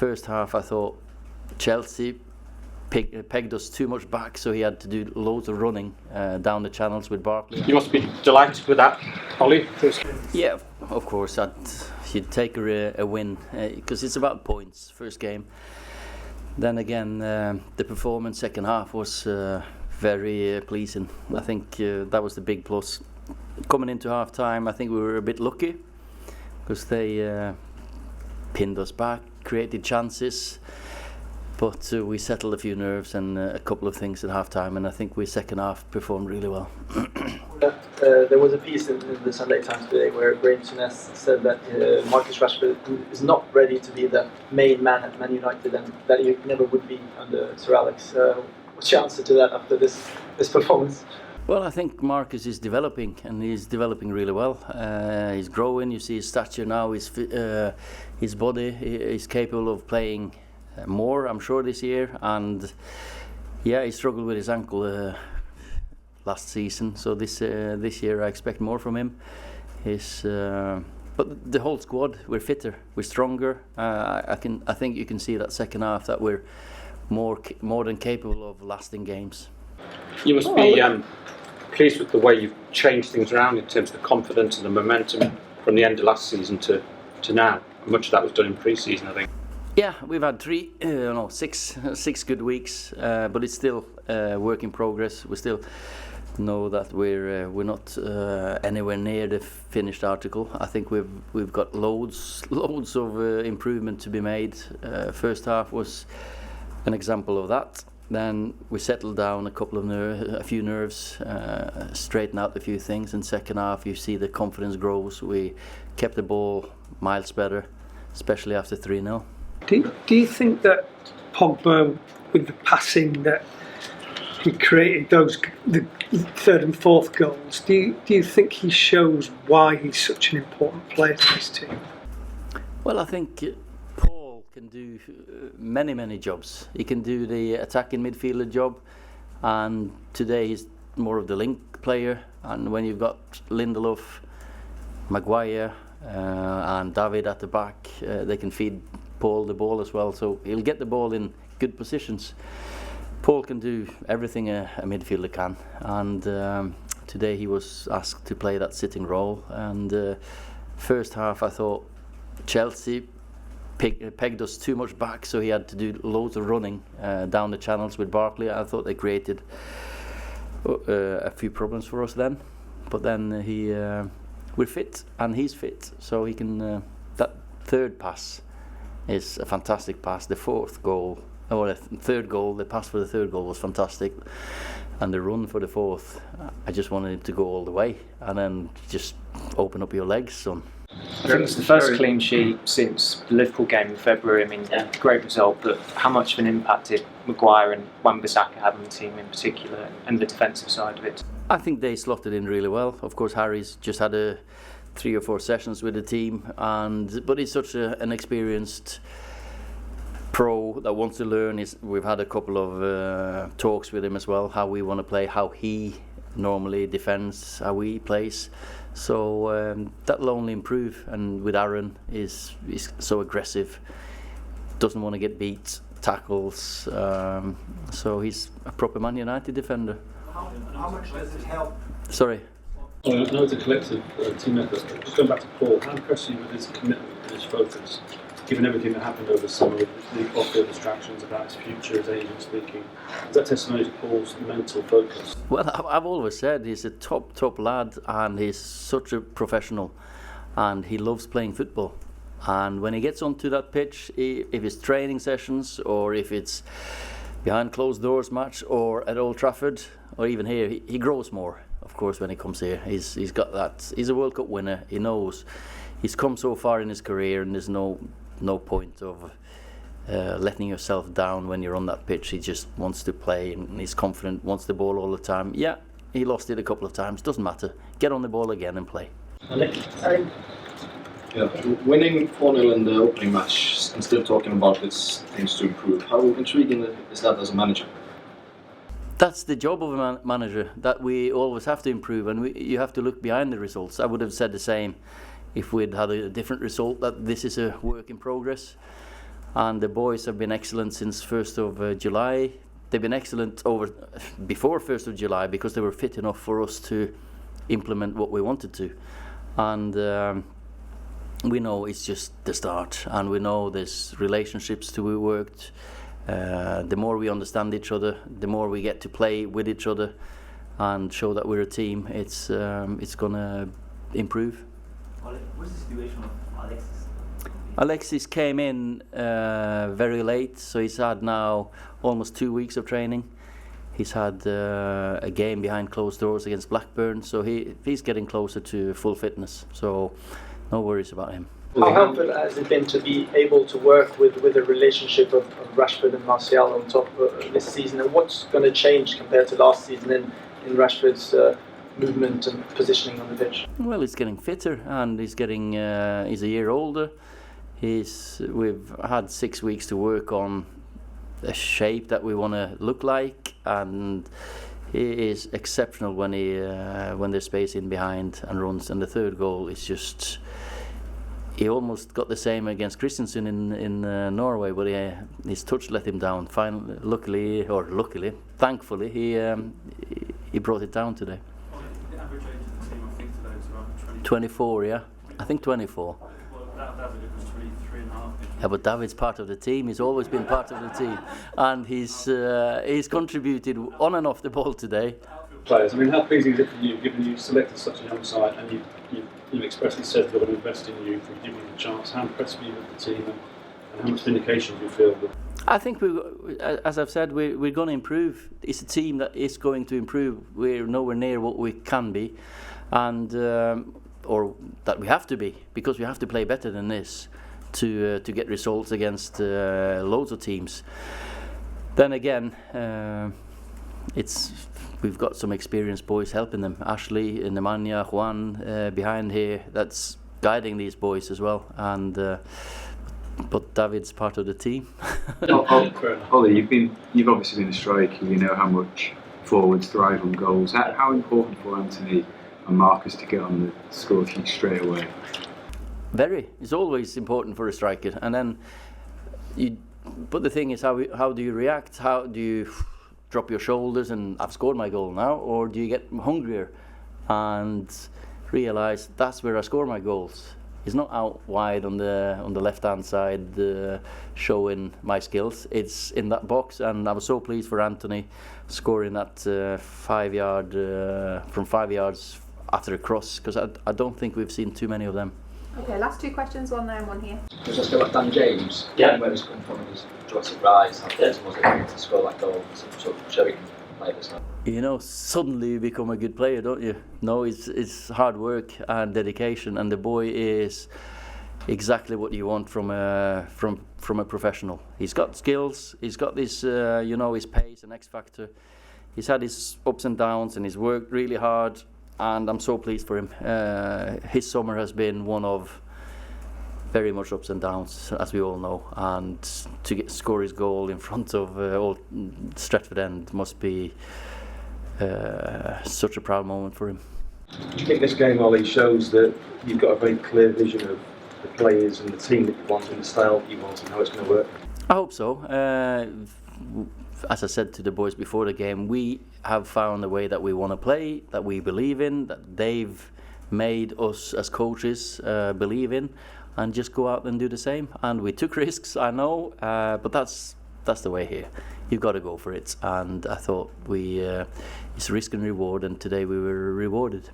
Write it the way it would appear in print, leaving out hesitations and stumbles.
First half, I thought Chelsea pegged us too much back, so he had to do loads of running down the channels with Barkley. You must be delighted with that, Ollie. Yeah, of course. You'd take a win because it's about points. First game. Then again, the performance second half was very pleasing. I think that was the big plus. Coming into half time, I think we were a bit lucky because they pinned us back, created chances, but we settled a few nerves and a couple of things at half time, and I think we second half performed really well. There was a piece in the Sunday Times today where Graham Souness said that Marcus Rashford is not ready to be the main man at Man United, and that he never would be under Sir Alex. What's your answer to that after this performance? Well, I think Marcus is developing, and he's developing really well. He's growing. You see his stature now, his body. He's capable of playing more, I'm sure, this year. And yeah, he struggled with his ankle last season, so this year I expect more from him. But the whole squad, we're fitter, we're stronger. I think you can see that second half that we're more than capable of lasting games. You must be pleased with the way you've changed things around in terms of the confidence and the momentum from the end of last season to now. Much of that was done in pre-season, I think. Yeah, we've had six good weeks, but it's still work in progress. We still know that we're not anywhere near the finished article. I think we've got loads of improvement to be made. First half was an example of that. Then we settled down a few nerves, straighten out a few things. And second half, you see the confidence grows. We kept the ball miles better, especially after 3-0. Do you think that Pogba, with the passing that he created, the third and fourth goals, do you think he shows why he's such an important player to this team? Well, I think Paul can do many jobs. He can do the attacking midfielder job, and today he's more of the link player. And when you've got Lindelof, Maguire and David at the back, they can feed Paul the ball as well, so he'll get the ball in good positions. Paul can do everything a midfielder can, and today he was asked to play that sitting role. And first half, I thought Chelsea pegged us too much back, so he had to do loads of running down the channels with Barkley. I thought they created a few problems for us then, but then we're fit and he's fit, so he can. That third pass is a fantastic pass. The third goal, the pass for the third goal was fantastic, and the run for the fourth, I just wanted him to go all the way and then just open up your legs, son. I think it's the first clean sheet since the Liverpool game in February. I mean, great result, but how much of an impact did Maguire and Wan-Bissaka have on the team in particular, and the defensive side of it? I think they slotted in really well. Of course, Harry's just had 3 or 4 sessions with the team, but he's such an experienced pro that wants to learn. We've had a couple of talks with him as well, how we want to play, how he normally defends, how he plays. So that'll only improve. And with Aaron, he's so aggressive, doesn't want to get beat, tackles. So he's a proper Man United defender. How much does it help? Sorry. I know it's a collective team effort. Just going back to Paul, how impressed are you with his commitment and his focus, given everything that happened over the summer, the off-field distractions about his future, his agent speaking? Is that testimony to Paul's mental focus? Well, I've always said he's a top lad, and he's such a professional, and he loves playing football. And when he gets onto that pitch, if it's training sessions or if it's behind closed doors match or at Old Trafford or even here, he grows more. Of course, when he comes here, he's got that. He's a World Cup winner. He knows he's come so far in his career, and there's no point of letting yourself down when you're on that pitch. He just wants to play, and he's confident, wants the ball all the time. Yeah, he lost it a couple of times. Doesn't matter. Get on the ball again and play. Yeah, winning 4-0 in the opening match and still talking about these things to improve. How intriguing is that as a manager? That's the job of a manager, that we always have to improve, and you have to look behind the results. I would have said the same if we'd had a different result, that this is a work in progress. and the boys have been excellent since 1st of July. They've been excellent before 1st of July because they were fit enough for us to implement what we wanted to, and we know it's just the start, and we know there's relationships to be worked. The more we understand each other, the more we get to play with each other and show that we're a team, it's gonna improve. What's the situation of Alexis? Alexis came in very late, so he's had now almost 2 weeks of training. He's had a game behind closed doors against Blackburn, so he's getting closer to full fitness, so no worries about him. How helpful has it been to be able to work with the relationship of Rashford and Martial on top this season, and what's going to change compared to last season in Rashford's movement and positioning on the pitch? Well, he's getting fitter, and he's a year older. We've had 6 weeks to work on a shape that we want to look like, and he is exceptional when there's space in behind and runs. And the third goal is just, he almost got the same against Christensen in Norway, but his touch let him down. Thankfully, he brought it down today. The average age of the team, I think today is around 24, yeah, I think 24. Well, David was 23 and a half. Yeah, but David's part of the team. He's always been part of the team, and he's contributed on and off the ball today. Players, I mean, how pleasing is it for you, given you selected such a young side and you expressly said they're going to invest in you for giving you the chance? How impressed were you with the team, and how much vindication do you feel? I think as I've said, we're going to improve. It's a team that is going to improve. We're nowhere near what we can be, and or that we have to be, because we have to play better than this to get results against loads of teams. Then again, we've got some experienced boys helping them. Ashley, Nemanja, Juan behind here, that's guiding these boys as well. And but David's part of the team. Ole, you've obviously been a striker. You know how much forwards thrive on goals. How important for Anthony and Marcus to get on the score sheet straight away? Very. It's always important for a striker. And then but the thing is, how do you react? How do you drop your shoulders and I've scored my goal now, or do you get hungrier and realise that's where I score my goals? It's not out wide on the left hand side showing my skills. It's in that box, and I was so pleased for Anthony scoring that 5 yard from 5 yards after a cross, because I don't think we've seen too many of them. Okay, last two questions, one there and one here. Just ask about Dan James. Yeah. Where he's come from, his dramatic rise, how important was it to score that goal? So showing like this now. You know, suddenly you become a good player, don't you? No, it's hard work and dedication, and the boy is exactly what you want from a professional. He's got skills. He's got this, his pace and X factor. He's had his ups and downs, and he's worked really hard. And I'm so pleased for him. His summer has been one of very much ups and downs, as we all know. And to score his goal in front of Old Stratford End must be such a proud moment for him. Do you think this game, Ole, shows that you've got a very clear vision of the players and the team that you want and the style that you want and how it's going to work? I hope so. As I said to the boys before the game, we have found a way that we want to play, that we believe in, that they've made us as coaches believe in, and just go out and do the same. And we took risks, I know, but that's the way here. You've got to go for it. And I thought it's risk and reward, and today we were rewarded.